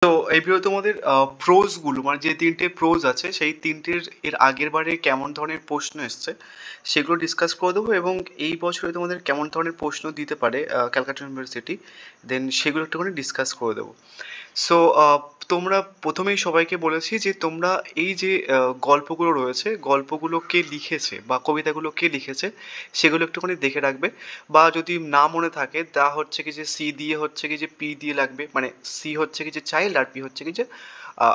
তো এই ভিডিও তোমাদের প্রোজ গুলো মানে যে তিনটে প্রোজ আছে সেই তিনটের এর আগের বারে কেমন ধরনের প্রশ্ন এসছে সেগুলো ডিসকাস করে দেবো, এবং এই বছরে তোমাদের কেমন ধরনের প্রশ্ন দিতে পারে ক্যালকাটা ইউনিভার্সিটি, দেন সেগুলো একটুখানি ডিসকাস করে দেবো। সো তোমরা প্রথমেই সবাইকে বলেছি যে তোমরা এই যে গল্পগুলো রয়েছে, গল্পগুলো কে লিখেছে বা কবিতাগুলো কে লিখেছে সেগুলো একটুখানি দেখে রাখবে। বা যদি না মনে থাকে তা হচ্ছে কি যে সি দিয়ে হচ্ছে কি যে পি দিয়ে লাগবে, মানে সি হচ্ছে কি যে চাইল্ড আর পি হচ্ছে কি যে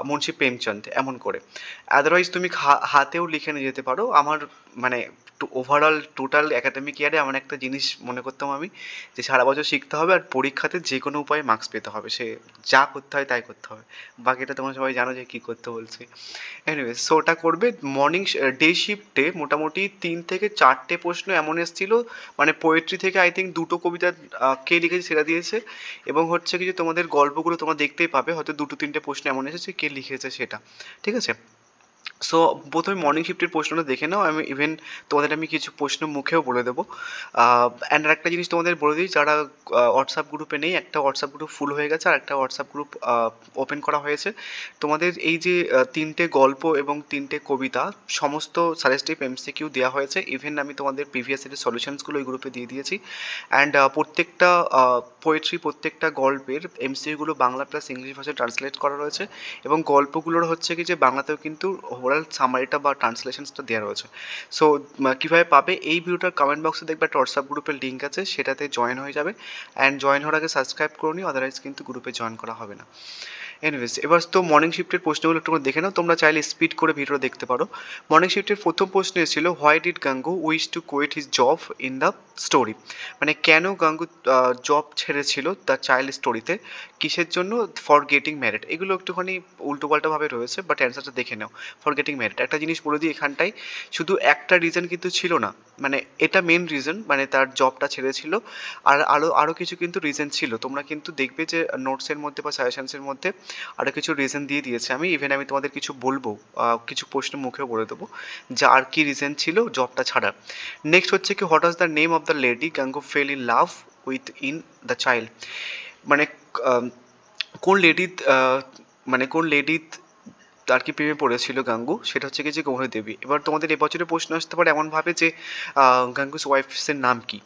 মুন্সি প্রেমচন্দ, এমন করে। আদারওয়াইজ তুমি হাতেও লিখে নিয়ে যেতে পারো। আমার মানে ওভারঅল টোটাল একাডেমিক ইয়ারে আমার একটা জিনিস মনে করতাম আমি, যে সারা বছর শিখতে হবে আর পরীক্ষাতে যে কোনো উপায়ে মার্কস পেতে হবে, সে যা করতে হয় তাই করতে হবে। বাকিটা তোমরা সবাই জানো যে কী করতে বলছি। এনিওয়েজ, সো ওটা করবে। মর্নিং ডে শিফটে মোটামুটি 3 থেকে 4টে প্রশ্ন এমন এসেছিল, মানে পোয়েট্রি থেকে আই থিঙ্ক 2টো কবিতা কে লিখেছে সেটা দিয়েছে, এবং হচ্ছে কি যে তোমাদের গল্পগুলো তোমরা দেখতেই পাবে, হয়তো 2-3টে প্রশ্ন এমন এসেছে কে লিখেছে সেটা। ঠিক আছে। সো প্রথমে মর্নিং শিফটের প্রশ্নটা দেখে নাও। আমি ইভেন তোমাদের আমি কিছু প্রশ্ন মুখেও বলে দেবো। অ্যান্ড আরেকটা জিনিস তোমাদের বলে দিই, যারা হোয়াটসঅ্যাপ গ্রুপে নেই, একটা হোয়াটসঅ্যাপ গ্রুপ ফুল হয়ে গেছে আর একটা হোয়াটসঅ্যাপ গ্রুপ ওপেন করা হয়েছে। তোমাদের এই যে 3টে গল্প এবং 3টে কবিতা সমস্ত সাজেস্টিভ এমসিকিউ দেওয়া হয়েছে। ইভেন আমি তোমাদের প্রিভিয়াস এর সলিউশনসগুলো ওই গ্রুপে দিয়ে দিয়েছি। অ্যান্ড প্রত্যেকটা পোয়েট্রি, প্রত্যেকটা গল্পের এমসিকিউগুলো বাংলা প্লাস ইংলিশ ভাষায় ট্রান্সলেট করা রয়েছে, এবং গল্পগুলোর হচ্ছে কি যে বাংলাতেও কিন্তু ওভারঅল সামারিটা বা ট্রান্সলেশনসটা দেওয়া রয়েছে। সো কীভাবে পাবে, এই ভিডিওটার কমেন্ট বক্সে দেখবে একটা হোয়াটসঅ্যাপ গ্রুপের লিঙ্ক আছে, সেটাতে জয়েন হয়ে যাবে। অ্যান্ড জয়েন হওয়ার আগে সাবস্ক্রাইব করে নিও, আদারওয়াইজ কিন্তু গ্রুপে জয়েন করা হবে না। এনিওয়েজ, এবার তো মর্নিং শিফটের প্রশ্নগুলো একটু দেখে নাও। তোমরা চাইলে স্পিড করে ভিডিও দেখতে পারো। মর্নিং শিফটের প্রথম প্রশ্ন এসেছিল, why did Gangu wish to quit his job in the story, মানে কেন গাঙ্গু জব ছেড়েছিল দ্য চাইল্ড স্টোরিতে, কিসের জন্য? For getting married. এগুলো একটুখানি উল্টোপাল্টাভাবে রয়েছে, বাট অ্যান্সারটা দেখে নাও। ফর গেটিং ম্যারিড, একটা জিনিস বলে দিই এখানটাই, শুধু একটা রিজন কিন্তু ছিল না, মানে এটা মেন রিজন, মানে তার জবটা ছেড়েছিল। আর আরও কিছু কিন্তু রিজন ছিল, তোমরা কিন্তু দেখবে যে নোটসের মধ্যে বা সাজেশনসের মধ্যে আরও কিছু রিজন দিয়ে দিয়েছে। আমি তোমাদের কিছু বলবো, কিছু প্রশ্ন মুখেও বলে দেবো যে আর কি রিজন ছিল জবটা ছাড়ার। নেক্সট হচ্ছে কি, what was the name of the lady Gangu fell in love with in the child, মানে কোন লেডি, মানে কোন লেডি আর কি প্রেমে পড়েছিল গাঙ্গু, সেটা হচ্ছে কি যে গৌরী দেবী। এবার তোমাদের এবছরে প্রশ্ন আসতে পারে এমনভাবে যে গাঙ্গুস ওয়াইফসের নাম কি।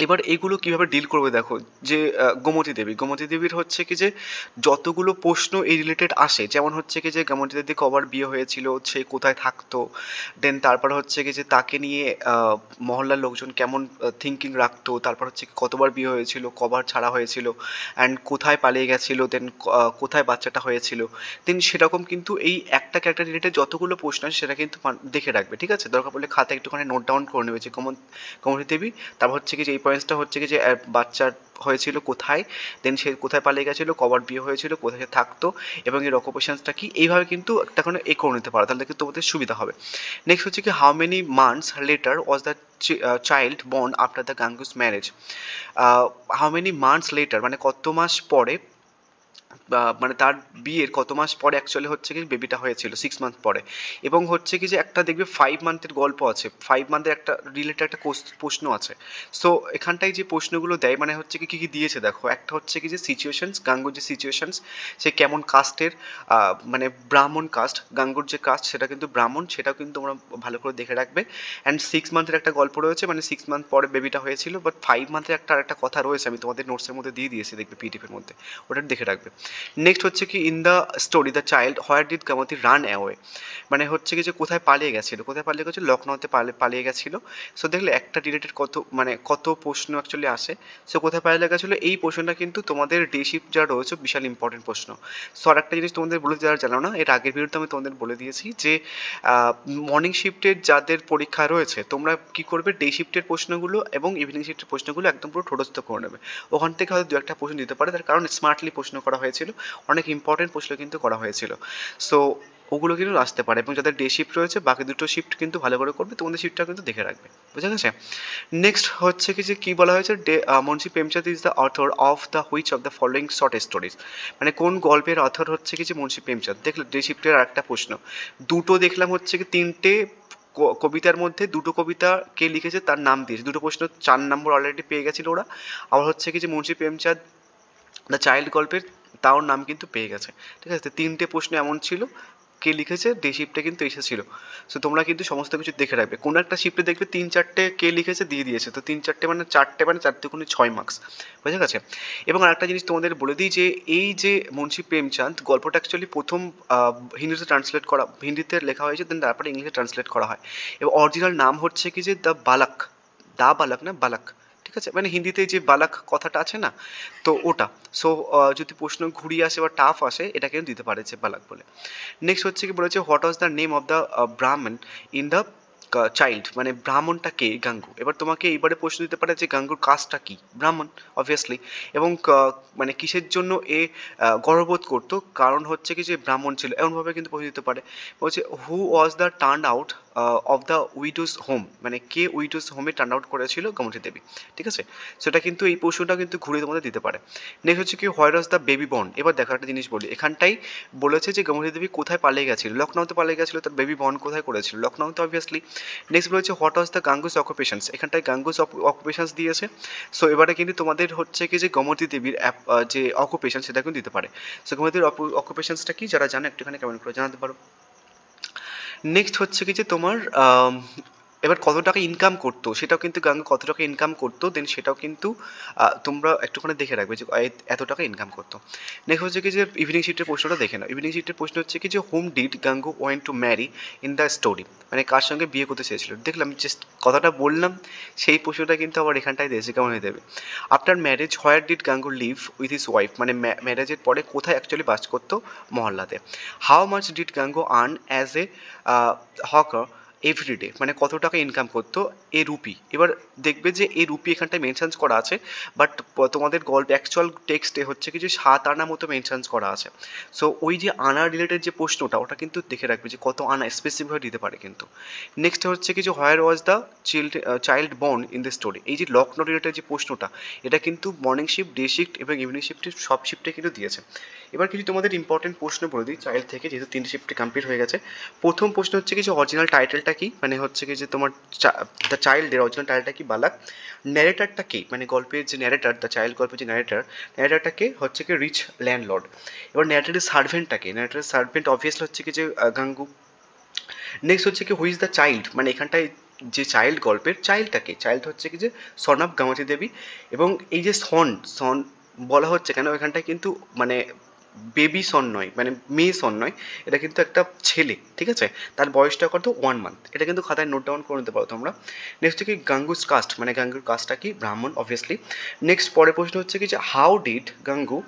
এবার এগুলো কিভাবে ডিল করবে দেখো, যে গোমতী দেবীর হচ্ছে কি যে যতগুলো প্রশ্ন এই রিলেটেড আসে, যেমন হচ্ছে কি যে গোমতী দেবী কবার বিয়ে হয়েছিল, সে কোথায় থাকতো, দেন তারপর হচ্ছে কি যে তাকে নিয়ে মহল্লার লোকজন কেমন থিঙ্কিং রাখতো, তারপর হচ্ছে কি কতবার বিয়ে হয়েছিল, কবার ছাড়া হয়েছিল, অ্যান্ড কোথায় পালিয়ে গেছিলো, দেন কোথায় বাচ্চাটা হয়েছিল, দেন সেরকম কিন্তু এই একটা ক্যারেক্টার রিলেটেড যতগুলো প্রশ্ন আছে সেটা কিন্তু দেখে রাখবে। ঠিক আছে, দরকার পড়লে খাতা একটুখানি নোট ডাউন করে নেবে যে গোমতী দেবী, তারপর হচ্ছে কি যে এই পয়েন্টসটা হচ্ছে কি যে বাচ্চার হয়েছিল কোথায়, দেন সে কোথায় পালিয়ে গেছিলো, কবার বিয়ে হয়েছিল, কোথায় সে থাকতো, এবং এর অকুপেশনসটা কি, এইভাবে কিন্তু একটা কোনো এ করে নিতে পারো, তাহলে কিন্তু তোমাদের সুবিধা হবে। নেক্সট হচ্ছে কি, how many months later was the child born after the Gangu's marriage. How many months later মানে কত মাস পরে, মানে তার বিয়ের কত মাস পরে অ্যাকচুয়ালি হচ্ছে কি বেবিটা হয়েছিল, 6 মান্থ পরে। এবং হচ্ছে কি যে একটা দেখবে 5 মান্থের গল্প আছে, 5 মান্থের একটা রিলেটেড একটা প্রশ্ন আছে। সো এখানটায় যে প্রশ্নগুলো দেয় মানে হচ্ছে কি কী দিয়েছে দেখো, একটা হচ্ছে কি যে সিচুয়েশনস, গাঙ্গুর যে সিচুয়েশনস, সে কেমন কাস্টের, মানে ব্রাহ্মণ কাস্ট, গাঙ্গুর যে কাস্ট সেটা কিন্তু ব্রাহ্মণ, সেটাও কিন্তু তোমরা ভালো করে দেখে রাখবে। অ্যান্ড 6 মান্থের একটা গল্প রয়েছে, মানে 6 মান্থ পরে বেবিটা হয়েছিল, বাট 5 মান্থের একটা কথা রয়েছে, আমি তোমাদের নোটসের মধ্যে দিয়ে দিয়েছি, দেখবে পিডিএফের মধ্যে, ওটা দেখে রাখবে। নেক্সট হচ্ছে কি, in the story the child where did Gomti run away, মানে হচ্ছে কি যে কোথায় পালিয়ে গেছিলো, লখনৌতে পালিয়ে গেছিলো। সো দেখলে একটা রিলেটেড কত প্রশ্ন অ্যাকচুয়ালি আসে। সো কোথায় পালিয়ে গেছিলো, এই প্রশ্নটা কিন্তু তোমাদের ডে শিফট যা রয়েছে বিশাল ইম্পর্টেন্ট প্রশ্ন। সো আর একটা জিনিস তোমাদের বলে যারা জানো না, এর আগের ভিডিওতে আমি তোমাদের বলে দিয়েছি যে মর্নিং শিফটের যাদের পরীক্ষা রয়েছে তোমরা কি করবে, ডে শিফটের প্রশ্নগুলো এবং ইভিনিং শিফটের প্রশ্নগুলো একদম পুরো ঠোঁটস্থ করে নেবে। ওখান থেকে হয়তো 2-1টা প্রশ্ন দিতে পারে, তার কারণ স্মার্টলি প্রশ্ন করা হয়েছিল, অনেক ইম্পর্টেন্ট প্রশ্ন কিন্তু করা হয়েছিল। সো ওগুলো কিন্তু আসতে পারে, এবং যাদের ডে শিফট রয়েছে বাকি দুটো শিফট কিন্তু ভালো করে করবে, তোমাদের শিফটটা কিন্তু দেখে রাখবে। বুঝা গেছে? নেক্সট হচ্ছে কি যে কী বলা হয়েছে, Munshi Premchand is the author of the which of the following short stories, মানে কোন গল্পের অথর হচ্ছে কি যে মুন্সি প্রেমচাঁদ। দেখলে ডে শিফটের আর একটা প্রশ্ন, দুটো দেখলাম হচ্ছে কি 3টে কবিতার মধ্যে 2টো কবিতা কে লিখেছে তার নাম দিয়েছে, দুটো প্রশ্ন 4 নম্বর অলরেডি পেয়ে গেছিলো ওরা। আবার হচ্ছে কি যে মুন্সি প্রেমচাঁদ দ্য চাইল্ড গল্পের তার নাম কিন্তু পেয়ে গেছে। ঠিক আছে, তিনটে প্রশ্ন এমন ছিল, কে লিখেছে, ডে শিফটে কিন্তু এসেছিল। সো তোমরা কিন্তু সমস্ত কিছু দেখে রাখবে, কোনো একটা শিফটে দেখবে 3-4টে কে লিখেছে দিয়ে দিয়েছে, তো 3-4টে মানে 4টে মানে 4 6 মার্কস, বুঝে গেছে। এবং আরেকটা জিনিস তোমাদের বলে দিই যে এই যে মুন্সি প্রেমচাঁদ গল্পটা অ্যাকচুয়ালি প্রথম হিন্দিতে ট্রান্সলেট করা, হিন্দিতে লেখা হয়েছে, দেন তারপরে ইংলিশে ট্রান্সলেট করা হয়। এবং অরিজিনাল নাম হচ্ছে কি যে দ্য বালাক, দা বালাক না বালাক, ঠিক আছে, মানে হিন্দিতে যে বালাক কথাটা আছে না, তো ওটা। সো যদি প্রশ্ন ঘুরিয়ে আসে বা টাফ আসে, এটা কিন্তু দিতে পারে যে বালাক বলে। নেক্সট হচ্ছে কি বলেছে, what was the name of the ব্রাহ্মণ ইন দ্য চাইল্ড, মানে ব্রাহ্মণটা কে, গাঙ্গু। এবার তোমাকে এইবারে প্রশ্ন দিতে পারে যে গাঙ্গুর কাস্টটা কি, ব্রাহ্মণ অবভিয়াসলি। এবং মানে কিসের জন্য এ গর্ববোধ করতো, কারণ হচ্ছে কি যে ব্রাহ্মণ ছিল, এমনভাবে কিন্তু প্রশ্ন দিতে পারে। বলছে who was the turn out of the widows home, মানে কে উইডোজ হোমে টার্ন আউট করেছিল গোমতী দেবী, ঠিক আছে। সেটা কিন্তু এই প্রশ্নটা কিন্তু ঘুরে তোমাদের দিতে পারে। নেক্সট হচ্ছে কি হোয়ার ওয়াজ দ্য বেবি বর্ন। এবার দেখো একটা জিনিস বলি, এখানটাই বলেছে যে গোমতী দেবী কোথায় পালিয়ে গেছিল, লখনউতে পালিয়ে গেছিল, তার বেবি বর্ন কোথায় করেছিল, লখনউতে অবভিয়াসলি। নেক্সট বলেছে হোয়াট ওয়াজ দ্য গাঙ্গুস অকুপেশনস, এখানটায় গাঙ্গুস অকুপেশনস দিয়েছে। সো এবারে কিন্তু তোমাদের হচ্ছে কি যে গোমতী দেবীর যে অকুপেশন সেটা কিন্তু দিতে পারে। সো গোমতী দেবীর অকুপেশনসটা কি, যারা জানে একটুখানি কমেন্ট করে জানাতে পারো। নেক্সট হচ্ছে কি যে তোমার এবার কত টাকা ইনকাম করতো, সেটাও কিন্তু গাঙ্গু কত টাকা ইনকাম করতো, দেন সেটাও কিন্তু তোমরা একটুখানি দেখে রাখবে যে এত টাকা ইনকাম করতো। নেক্সট হচ্ছে কি যে ইভিনিং শিফটের প্রশ্নটা দেখে নাও। ইভিনিং শিফটের প্রশ্ন হচ্ছে কি যে whom did Gangu went to marry in the story, মানে কার সঙ্গে বিয়ে করতে চেয়েছিল। দেখলাম জাস্ট কথাটা বললাম, সেই প্রশ্নটা কিন্তু আবার এখানটায় দিয়েছে, কেমন হয়ে দেবে। After marriage where did Gangu live with his wife, মানে ম্যারেজের পরে কোথায় অ্যাকচুয়ালি বাস করতো, মহল্লাতে। How much did Gangu earn as a hawker everyday, মানে কত টাকা ইনকাম করতো এ রুপি। এবার দেখবে যে এ রুপি এখানটায় মেনশনস করা আছে, বাট তোমাদের গল্প অ্যাকচুয়াল টেক্সটে হচ্ছে কি যে 7 আনা মতো মেনশনস করা আছে। সো ওই যে আনা রিলেটেড যে প্রশ্নটা, ওটা কিন্তু দেখে রাখবে যে কত আনা স্পেসিফিকভাবে দিতে পারে কিন্তু। নেক্সট হচ্ছে কি যে where was the child born in the story, এই যে লখনৌ রিলেটেড যে প্রশ্নটা, এটা কিন্তু মর্নিং শিফট, ডে শিফট এবং ইভিনিং শিফটের সব শিফটে কিন্তু দিয়েছে। এবার কিছু তোমাদের ইম্পর্টেন্ট প্রশ্ন বলে দিই চাইল্ড থেকে, যেহেতু 3 শিফটে কমপ্লিট হয়ে গেছে। প্রথম প্রশ্ন হচ্ছে কি যে অরিজিনাল টাইটেলটা কি, মানে হচ্ছে কি যে তোমার দ্য চাইল্ডের অরিজিনাল টাইটেলটা কি, বালাক। ন্যারেটারটা কে, মানে গল্পের যে ন্যারেটার, দ্য চাইল্ড গল্পের যে ন্যারেটারটা কে হচ্ছে কি রিচ ল্যান্ডলর্ড। এবার ন্যারেটারের সার্ভেন্টটা কে, ন্যারেটারের সার্ভেন্ট অবভিয়াসলি হচ্ছে কি যে গাঙ্গু। নেক্সট হচ্ছে কি হুইজ দ্য চাইল্ড, মানে এখানটায় যে চাইল্ড গল্পের চাইল্ডটাকে, চাইল্ড হচ্ছে কি যে সন অফ গামাতি দেবী। এবং এই যে সন সন বলা হচ্ছে কেন এখানটায়, কিন্তু মানে বেবি সন নয়, মানে মেয়ে সন নয়, এটা কিন্তু একটা ছেলে, ঠিক আছে। তার বয়সটা কত, 1 মান্থ, এটা কিন্তু খাতায় নোট ডাউন করে নিতে পারো তোমরা। নেক্সট হচ্ছে কি গাঙ্গুস কাস্ট, মানে গাঙ্গুর কাস্টটা কি, ব্রাহ্মণ অবভিয়াসলি। নেক্সট পরের প্রশ্ন হচ্ছে কি যে how did Gangu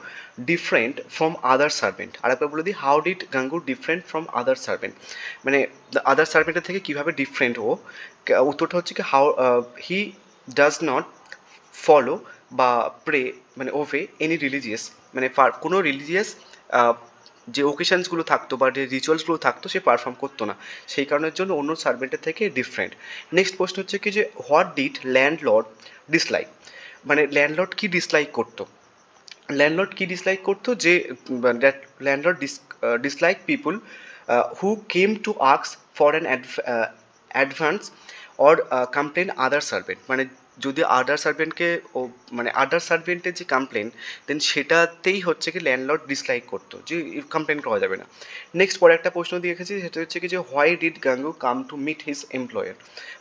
different from other servant, আরেকবার বলে দিই, how did Gangu different from other servant, মানে আদার সার্ভেন্টের থেকে কীভাবে ডিফারেন্ট ও। উত্তরটা হচ্ছে কি how he does not follow বা প্রে, মানে ওভে এনি রিলিজিয়াস, মানে কোনো রিলিজিয়াস যে ওকেশনসগুলো থাকতো বা যে রিচুয়ালসগুলো থাকতো সে পারফর্ম করতো না, সেই কারণের জন্য অন্য সার্ভেন্টের থেকে ডিফারেন্ট। নেক্সট প্রশ্ন হচ্ছে কি যে হোয়াট ডিড ল্যান্ডলর্ড ডিসলাইক, মানে ল্যান্ডলর্ড কি ডিসলাইক করতো। ল্যান্ডলর্ড কি ডিসলাইক করতো, যে landlord dislike people who came to ask for an advance or complain other servant, মানে যদি আদার সার্ভেন্টকে ও, মানে আদার সার্ভেন্টের যে কমপ্লেন, দেন সেটাতেই হচ্ছে কি ল্যান্ডলর্ড ডিসলাইক করতো, যে কমপ্লেন করা যাবে না। নেক্সট পরে একটা প্রশ্ন দিয়ে রেখেছি, সেটা হচ্ছে কি যে why did Gangu come to meet his employer,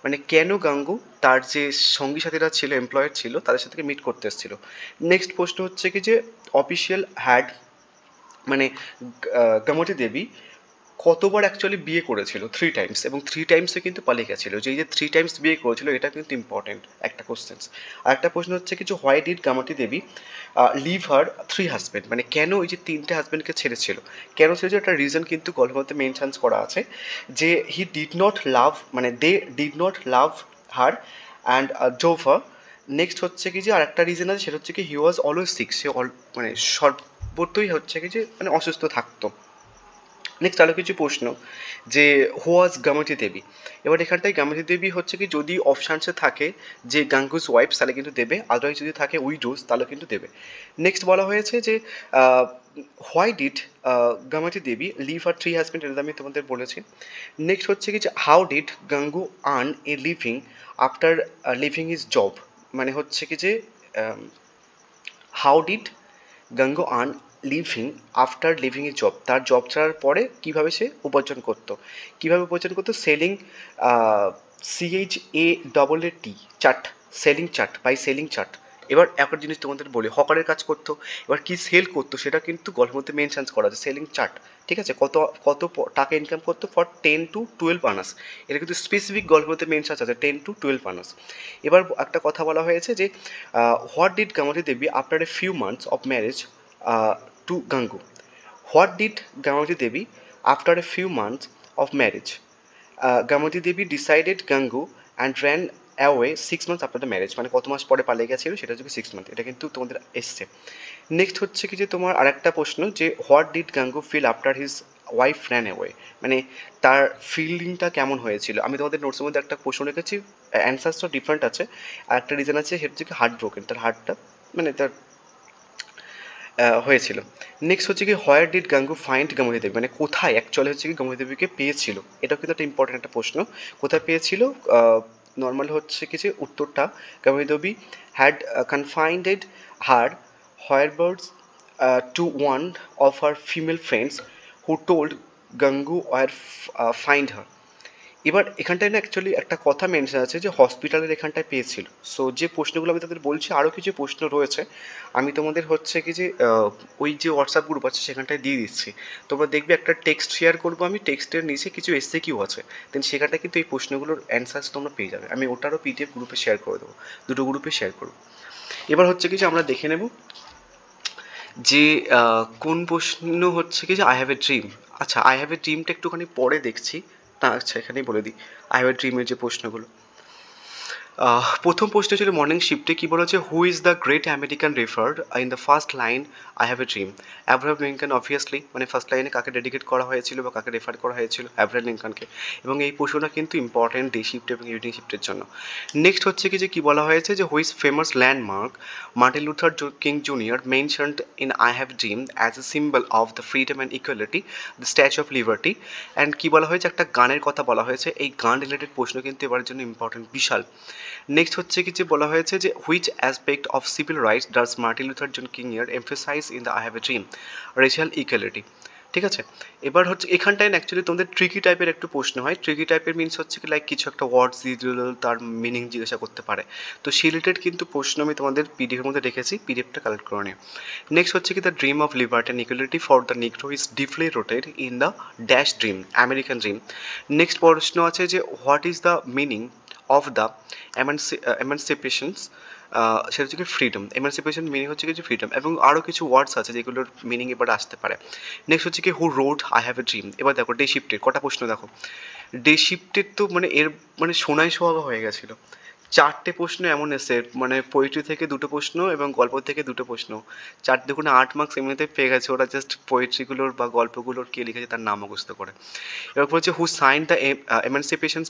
মানে কেন গাঙ্গু তার যে সঙ্গী সাথীরা ছিল, এমপ্লয়ার ছিল, তাদের সাথে মিট করতে এসেছিল। নেক্সট প্রশ্ন হচ্ছে কি যে অফিসিয়াল হ্যাড, মানে গামতী দেবী কতবার অ্যাকচুয়ালি বিয়ে করেছিল, 3 টাইমস, এবং 3 টাইমসে কিন্তু পালিয়ে গেছিলো, যে এই যে 3 টাইমস বিয়ে করেছিল, এটা কিন্তু ইম্পর্টেন্ট একটা কোশ্চেন্স। আর একটা প্রশ্ন হচ্ছে কিছু why did Gomti Devi leave her 3 husband, মানে কেন এই যে 3টে হাজব্যান্ডকে ছেড়েছিল, কেন ছেড়েছিল, একটা রিজন কিন্তু গল্পের মধ্যে মেনশনস করা আছে, যে হি ডিড নট লাভ, মানে they did not love her and জোফা। নেক্সট হচ্ছে কি যে আর একটা রিজন আছে, সেটা হচ্ছে কি হি ওয়াজ অলওয়েজ সিক, সে মানে সর্বতই হচ্ছে কি যে মানে অসুস্থ থাকতো। নেক্সট আরও কিছু প্রশ্ন, যে হু ওয়াজ গামাতি দেবী। এবার এখানটায় গামাতি দেবী হচ্ছে কি যদি অপশানসে থাকে যে গাঙ্গুস ওয়াইফ, তাহলে কিন্তু দেবে, আদারওয়াইজ যদি থাকে উইডোজ, তাহলে কিন্তু দেবে। নেক্সট বলা হয়েছে যে why did Gomti Devi leave her 3 husband, এটা আমি তোমাদের বলেছি। নেক্সট হচ্ছে কি যে how did Gangu earn a living after living is job, মানে হচ্ছে কি যে how did Gangu earn living after living a job, তার জব ছাড়ার পরে কীভাবে সে উপার্জন করতো, কীভাবে উপার্জন করতো, selling CHATT chaat, selling chaat, by selling chaat. এবার একটা জিনিস তোমাদের বলি, হকারের কাজ করতো, এবার কি সেল করতো সেটা কিন্তু গল্পের মধ্যে মেনশন করা আছে, সেলিং চার্ট, ঠিক আছে, কত কত টাকা ইনকাম করতো ফর 10 to 12 আনার্স, এটা কিন্তু স্পেসিফিক গল্পের মধ্যে মেনশন আছে 10 to 12 আনার্স। এবার একটা কথা বলা হয়েছে যে what did Gomti Devi after a few months of marriage to Gangu, what did Gomti Devi after a few months of marriage, Gomti Devi decided Gangu and ran away 6 months after the marriage, মানে কত মাস পরে পালিয়ে গেছিল সেটা হচ্ছে 6 months, এটা কিন্তু তোমাদের এসছে। নেক্সট হচ্ছে কি যে তোমার আরেকটা প্রশ্ন যে what did Gangu feel after his wife ran away, মানে তার ফিলিংটা কেমন হয়েছিল। আমি তোমাদের নোটসের মধ্যে একটা প্রশ্ন রেখেছি, অ্যান্সারসটা ডিফারেন্ট আছে, আর একটা রিজন আছে সেটা হচ্ছে কি হার্ট ব্রোকেন, তার হার্টটা মানে তার হয়েছিল। নেক্সট হচ্ছে কি হোয়ার ডিড গাঙ্গু ফাইন্ড গাঙ্গুলি দেবী, মানে কোথায় অ্যাকচুয়ালি হচ্ছে কি গাঙ্গুলি দেবীকে পেয়েছিল, এটাও কিন্তু একটা ইম্পর্টেন্ট একটা প্রশ্ন, কোথায় পেয়েছিল। নর্মাল হচ্ছে কি যে উত্তরটা Ganguli Devi had confided her whereabouts to one of her female friends who told Gangu where find her. এবার এখানটায় না অ্যাকচুয়ালি একটা কথা মেনশন আছে যে হসপিটালের এখানটায় পেয়েছিল। সো যে প্রশ্নগুলো আমি তাদের বলছি, আরও কিছু প্রশ্ন রয়েছে, আমি তোমাদের হচ্ছে কি যে ওই যে হোয়াটসঅ্যাপ গ্রুপ আছে সেখানটায় দিয়ে দিচ্ছি, তোমরা দেখবে একটা টেক্সট শেয়ার করবো আমি, টেক্সটের নিচে কিছু এসএকিউ আছে, দেন সেখানটায় কিন্তু এই প্রশ্নগুলোর অ্যান্সার্স তোমরা পেয়ে যাবে, আমি ওটারও PDF গ্রুপে শেয়ার করে দেবো, দুটো গ্রুপে শেয়ার করবো। এবার হচ্ছে কি যে আমরা দেখে নেব যে কোন প্রশ্ন হচ্ছে কি যে আই হ্যাভ এ ড্রিম। আচ্ছা, আই হ্যাভ এ ড্রিমটা একটুখানি পরে দেখছি, না আচ্ছা এখানেই বলে দিই আই হ্যাভ এ ড্রিমের যে প্রশ্নগুলো। প্রথম প্রশ্ন ছিল মর্নিং শিফটে কি বলা হচ্ছে, who is the great American referred in the first line I have a dream, Abraham Lincoln obviously, মানে ফার্স্ট লাইনে কাকে ডেডিকেট করা হয়েছিল বা কাকে রেফার করা হয়েছিল, অ্যাব্রাহাম লিঙ্কনকে, এবং এই প্রশ্নটা কিন্তু ইম্পর্টেন্ট ডে শিফট এবং ইভিনিং শিফটের জন্য। নেক্সট হচ্ছে কি যে কি বলা হয়েছে যে which famous landmark Martin Luther King junior mentioned in I have dream as a symbol of the freedom and equality, the statue of liberty, and কি বলা হয়েছে একটা গানের কথা বলা হয়েছে, এই গান রিলেটেড প্রশ্ন কিন্তু এবারের জন্য ইম্পর্টেন্ট বিশাল। নেক্সট হচ্ছে কি যে বলা হয়েছে যে which aspect of civil rights does Martin Luther John King year emphasise in the I have a dream, racial equality, ঠিক আছে। এবার হচ্ছে এখানটায় অ্যাকচুয়ালি তোমাদের ট্রিকি টাইপের একটু প্রশ্ন হয়, ট্রিকি টাইপের মিনস হচ্ছে কি লাইক কিছু একটা ওয়ার্ডস দিয়ে দিল, তার মিনিং জিজ্ঞাসা করতে পারে, তো সেই রিলেটেড কিন্তু প্রশ্ন আমি তোমাদের PDF এর মধ্যে রেখেছি, PDFটা কালেক্ট করে নিও। নেক্সট হচ্ছে কি the dream of liberty and equality for the Negro is deeply rooted in the dash dream, American dream. Next প্রশ্ন আছে যে what is the meaning of the emancipations, সেটা হচ্ছে কি ফ্রিডম, এমানসিপেশন মিনিং হচ্ছে কি যে ফ্রিডম, এবং আরও কিছু ওয়ার্ডস আছে যেগুলোর মিনিং এবার আসতে পারে। নেক্সট হচ্ছে কি who wrote I have a dream. এবার দেখো ডে শিফটের কটা প্রশ্ন দেখো, ডে শিফটের তো মানে এর মানে সোনায় সোহাগা হয়ে গেছিলো, চারটে প্রশ্ন এমন এসে, মানে পোয়েট্রি থেকে দুটো প্রশ্ন এবং গল্প থেকে দুটো প্রশ্ন, 4 দুগুণে 8 মার্কস এমনিতে পেয়ে গেছে ওরা, জাস্ট পোয়েট্রিগুলোর বা গল্পগুলোর কে লিখেছে তার নাম মুখস্থ করে। এবার হচ্ছে হু সাইন দ্য এমানসিপেশন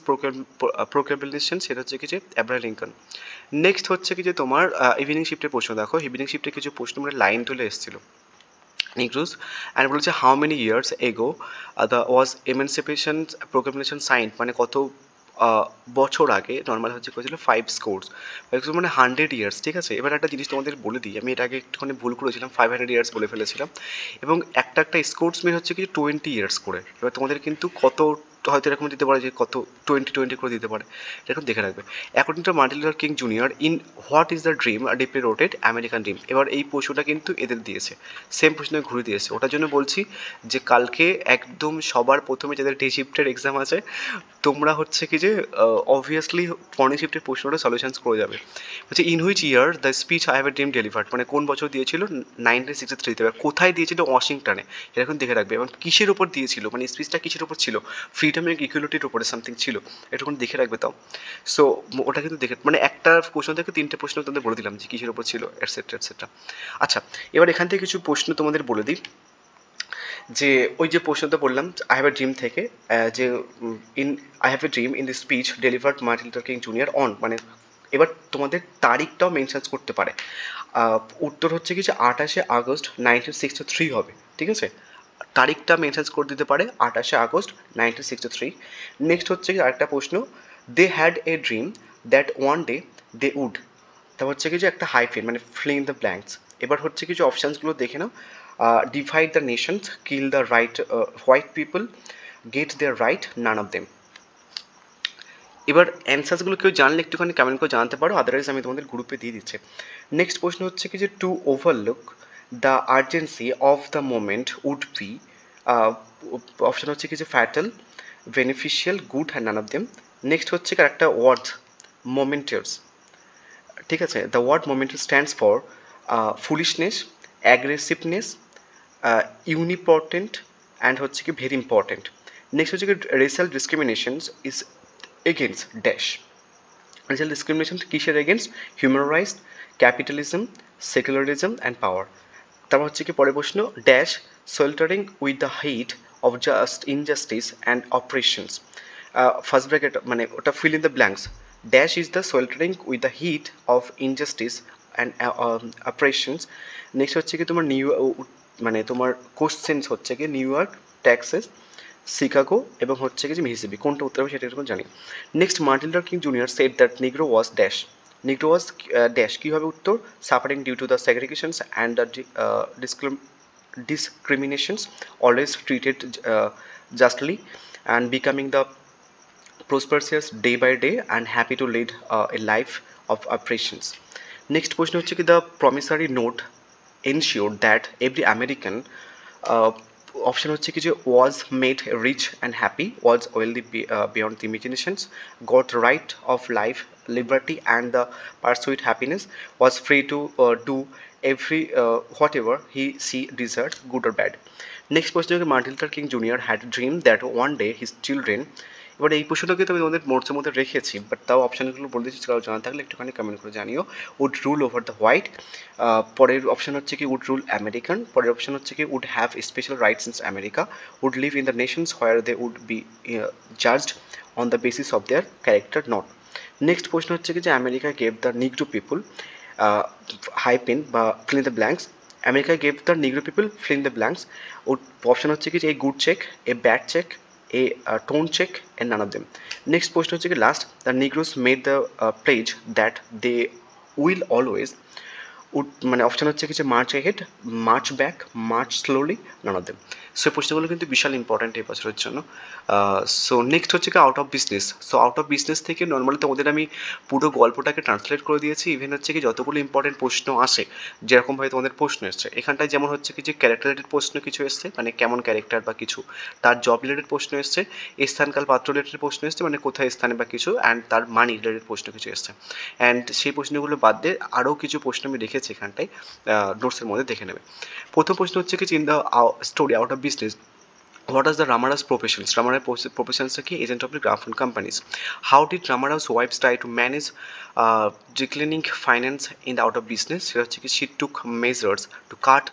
প্রোক্লেমেশন, সেটা হচ্ছে কি যে অ্যাব্রাহাম লিঙ্কন। নেক্সট হচ্ছে কি যে তোমার ইভিনিং শিফটের প্রশ্ন দেখো, ইভিনিং শিফটে কিছু প্রশ্ন মানে লাইন তুলে এসেছিল নিগ্রোস, অ্যান্ড বলেছে how many years ago the was emancipation proclamation sign, মানে কত বছর আগে, নর্মাল হচ্ছে করেছিল 5 scores, 5 scores মানে 100 ইয়ার্স, ঠিক আছে। এবার একটা জিনিস তোমাদের বলে দিই, আমি এর আগে একটুখানি ভুল করেছিলাম, 500 ইয়ার্স বলে ফেলেছিলাম, এবং একটা একটা স্কোর্স মিন হচ্ছে কি 20 ইয়ার্স করে, এবার তোমাদের কিন্তু কত হয়তো এরকম দিতে পারে যে কত 20 করে দিতে পারে, এরকম দেখে রাখবে। According to Martin Luther King junior in what is the dream deeply রোটেড American dream, এবার এই প্রশ্নটা কিন্তু এদের দিয়েছে, সেম প্রশ্ন ঘুরে দিয়েছে, ওটার জন্য বলছি যে কালকে একদম সবার প্রথমে যাদের ডে শিফটের এক্সাম আছে তোমরা হচ্ছে কি যে অবভিয়াসলি মর্নিং শিফটের প্রশ্নটা সলিউশনস করে যাবে। হচ্ছে in which year the speech I have a dream delivered, মানে কোন বছর দিয়েছিল, 1963-তে, এবার কোথায় দিয়েছিল, ওয়াশিংটনে, এরকম দেখে রাখবে, এবং কিসের ওপর দিয়েছিল, মানে স্পিচটা কিসের ওপর ছিল, ফ্রিডম এবং ইকুয়ালিটির ওপরে সামথিং ছিল, এটুকুন দেখে রাখবে তাও। সো ওটা কিন্তু দেখে, মানে একটা প্রশ্ন থেকে 3টে প্রশ্ন তোমাদের বলে দিলাম যে কিসের ওপর ছিল, এটসেট্রা এটসেট্রা। আচ্ছা, এবার এখান থেকে কিছু প্রশ্ন তোমাদের বলে দিই, যে ওই যে প্রশ্নটা বললাম আই হ্যাভ এ ড্রিম থেকে, যে in I have a dream in the speech delivered Martin Luther King junior on, মানে এবার তোমাদের তারিখটাও মেনশন করতে পারে, উত্তর হচ্ছে কি যে 28শে আগস্ট 1963 হবে, ঠিক আছে, তারিখটা মেনশন করে দিতে পারে 28শে আগস্ট 1963। নেক্সট হচ্ছে কি আরেকটা প্রশ্ন, they had a dream that one day they would, তা হচ্ছে কি যে একটা হাইফেন মানে ফিল ইন দ্য ব্ল্যাঙ্কস। এবার হচ্ছে কিছু অপশানসগুলো দেখে নাও, divide the nations, kill the white people, get their right, none of them. এবার অ্যান্সার্সগুলো কেউ জানলে একটুখানি কমেন্ট করে জানাতে পারো, আদারওয়াইজ আমি তোমাদের গ্রুপে দিয়ে দিচ্ছি। নেক্সট প্রশ্ন হচ্ছে কি যে to overlook the urgency of the moment would be, option হচ্ছে কি যে fatal, beneficial, good and none of them. Next হচ্ছে কি একটা ওয়ার্ড মোমেন্টার্স, ঠিক আছে, the word momentous stands for foolishness, aggressiveness, unimportant and হচ্ছে কি ভেরি ইম্পর্টেন্ট। নেক্সট হচ্ছে কি racial discriminations is against dash, racial discrimination কিসের against? Human rights, capitalism, secularism and power. তারপর হচ্ছে কি পরের প্রশ্ন dash সোল্টারিং with the heat of just injustice and operations, first bracket মানে ওটা fill in the blanks, dash is the sweltering with the heat of injustice and operations. Next হচ্ছে কি তোমার মানে তোমার কোশ্চেন্স হচ্ছে কি নিউ ইয়র্ক, টেক্সাস, শিকাগো এবং হচ্ছে কি যে মিসিসিপি, কোনটা উত্তর হবে সেটা এরকম জানি। Next Martin Luther King junior said that Negro was dash, Negro was dash কী হবে উত্তর? Suffering due to the segregations and the discriminations, always treated justly and becoming the prosperous day by day and happy to lead a life of operations. Next প্রশ্ন হচ্ছে কি the promissory note ensured that every American option হচ্ছে কি যে was made rich and happy, was wealthy beyond the imaginations, got right of life, liberty and the pursuit happiness, was free to do every whatever he desired, good or bad. Next প্রশ্ন হচ্ছে Martin Luther King junior had dream that one day his children. এবার এই প্রশ্নটা কিন্তু আমি তোমাদের নোটসের মধ্যে রেখেছি, বাট তাও অপশানগুলো বলে দিচ্ছি, কারো জানা থাকলে একটুখানি কমেন্ট করে জানিও। Would rule over the white, পরের অপশন হচ্ছে কি উড রুল আমেরিকান, পরের অপশন হচ্ছে কি would have special rights in America, would live in the nations where they would be judged on the basis of their character not. Next প্রশ্ন হচ্ছে কি যে America gave the Negro people hyphen বা fill in the blanks, America gave the Negro people fill in the blanks. Option হচ্ছে কি যে a good check, a bad check, a tone check and none of them. Next প্রশ্ন হচ্ছে কি last the negroes made the pledge that they will always মানে option হচ্ছে কি যে March head, March back, March slowly, naan of them. So এই প্রশ্নগুলো কিন্তু বিশাল ইম্পর্ট্যান্ট এই বছরের জন্য। সো নেক্সট হচ্ছে কি out of business. So out of business থেকে নর্মালি তোমাদের আমি পুরো গল্পটাকে ট্রান্সলেট করে দিয়েছি, ইভেন হচ্ছে কি যতগুলো ইম্পর্টেন্ট প্রশ্ন আসে যেরকমভাবে তোমাদের প্রশ্ন এসছে এখানটায়, যেমন হচ্ছে কি যে ক্যারেক্টার রিলেটেড প্রশ্ন কিছু এসছে, মানে কেমন ক্যারেক্টার বা কিছু, তার জব রিলেটেড প্রশ্ন এসছে, স্থানকাল পাত্র রিলেটেড প্রশ্ন এসছে মানে কোথায় স্থানে বা কিছু, অ্যান্ড তার মানি রিলেটেড প্রশ্ন কিছু এসছে। অ্যান্ড সেই প্রশ্নগুলো বাদ দিয়ে আরও কিছু প্রশ্ন আমি রেখেছি এখানটায়, নোটসের মধ্যে দেখে নেবে। প্রথম প্রশ্ন হচ্ছে কি in the story out of business what is the Ramarao's professions? Ramarao's professions are key agent of the Gramophone companies. How did Ramarao's wives try to manage declining finance in the out of business? She took measures to cut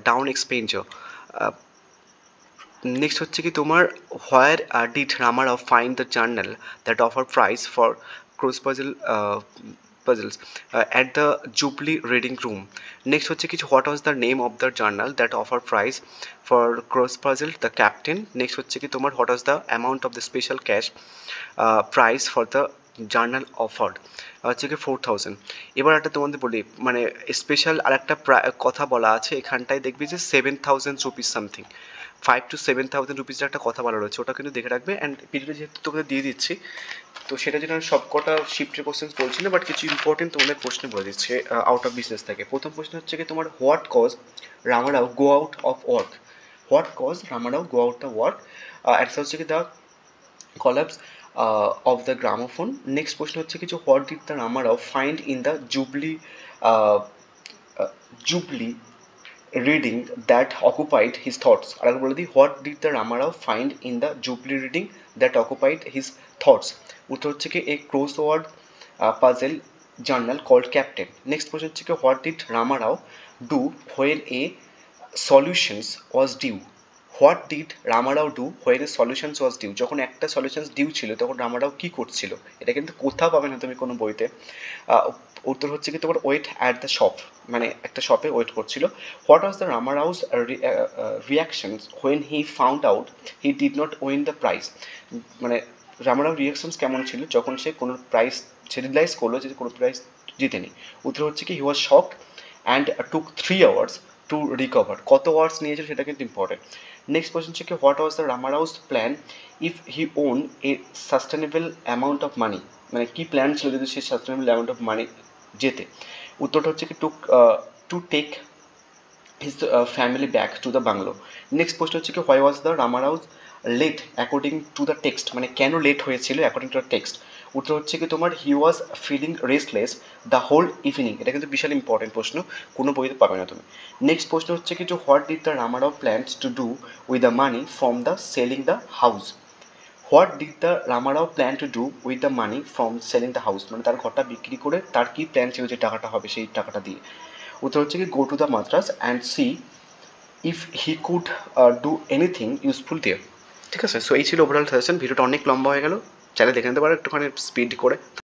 down expenditure. Next হচ্ছে কি তোমার where did Ramarao find the journal that offer prize for cross puzzles at the Jubilee reading room. Next হচ্ছে কিছু what was the name of the journal that offer prize for cross puzzle? The captain. Next হচ্ছে কি তোমার what was the amount of the special cash prize for the journal offered? হচ্ছে কি 4000। এবার একটা তোমাদের বলি মানে স্পেশাল আর একটা কথা বলা আছে এখানটায়, দেখবি যে 7000 রুপিস সামথিং, 5 to 7000 রুপিসের একটা কথা বলা রয়েছে, ওটা কিন্তু দেখে রাখবে। অ্যান্ড পিডিএফ যেহেতু তোমাদের দিয়ে দিচ্ছি তো সেটা জন্য আমি সবকটা শিফটের কোশ্চেন বলছি না, বাট কিছু ইম্পর্টেন্ট তোমাদের প্রশ্ন বলে দিচ্ছে আউট অফ বিজনেস থেকে। প্রথম প্রশ্ন হচ্ছে কি তোমার what cause Ramarao go out of work, what cause Ramarao go out of work, answer হচ্ছে কি the collapse of the gramophone. Next প্রশ্ন হচ্ছে কিছু what did the Ramarao find in the Jubilee reading that occupied his thoughts? আর একবার বলে দিই what did the Ramarao find in the Jubilee reading that occupied his thoughts? উত্তর হচ্ছে কি a crossword puzzle journal called Captain. Next প্রশ্ন হচ্ছে কি what did Ramarao do when a solutions was due? What did Ramarao do when a solutions was due? যখন একটা solutions due ছিল তখন রামারাও কী করছিল? এটা কিন্তু কোথাও পাবে না তুমি কোনো বইতে। উত্তর হচ্ছে কি তোমার ওয়েট অ্যাট দ্য শপ, মানে একটা শপে ওয়েট করছিল। What was the Ramarao's reactions when he found out he did not win the prize? মানে রামারাও রিয়াকশনস কেমন ছিল যখন সে কোনো প্রাইজ, সে রিয়েলাইজ করলো যে কোনো প্রাইজ জিতেনি? উত্তর হচ্ছে কি he was shocked and took 3 hours to recover, কত আওয়ার্স নিয়েছিল সেটা কিন্তু ইম্পর্টেন্ট। নেক্সট কোয়েশ্চন হচ্ছে কি what was the Ramarao's plan if he won a sustainable amount of money, মানে কি প্ল্যান ছিল যদি সে সাস্টেনেবল অ্যামাউন্ট অফ মানি যেতে। উত্তরটা হচ্ছে কি to take his family back to the bungalow. Next প্রশ্ন হচ্ছে কি why was the Ramarao's late according to the text, মানে কেন লেট হয়েছিল অ্যাকর্ডিং টু দ্য টেক্সট। উত্তর হচ্ছে কি তোমার he was feeling restless the whole evening, এটা কিন্তু বিশাল ইম্পর্টেন্ট প্রশ্ন, কোনো বইতে পাবে না তুমি। নেক্সট প্রশ্ন হচ্ছে কি যে what did the Ramarao plans to do with the money from the selling the house. What did the Ramarao plan to do with the money from selling the house, মানে তার ঘরটা বিক্রি করে তার কি প্ল্যান ছিল যে টাকাটা হবে সেই টাকাটা দিয়ে। উত্তর হচ্ছে কি go to the Madras and see if he could do anything useful there. ঠিক আছে, সো এই ছিল ওভারঅল সাজেশন। ভিডিওটা অনেক লম্বা হয়ে গেল, চাইলে দেখে নিতে পারো একটুখানি স্পিড করে।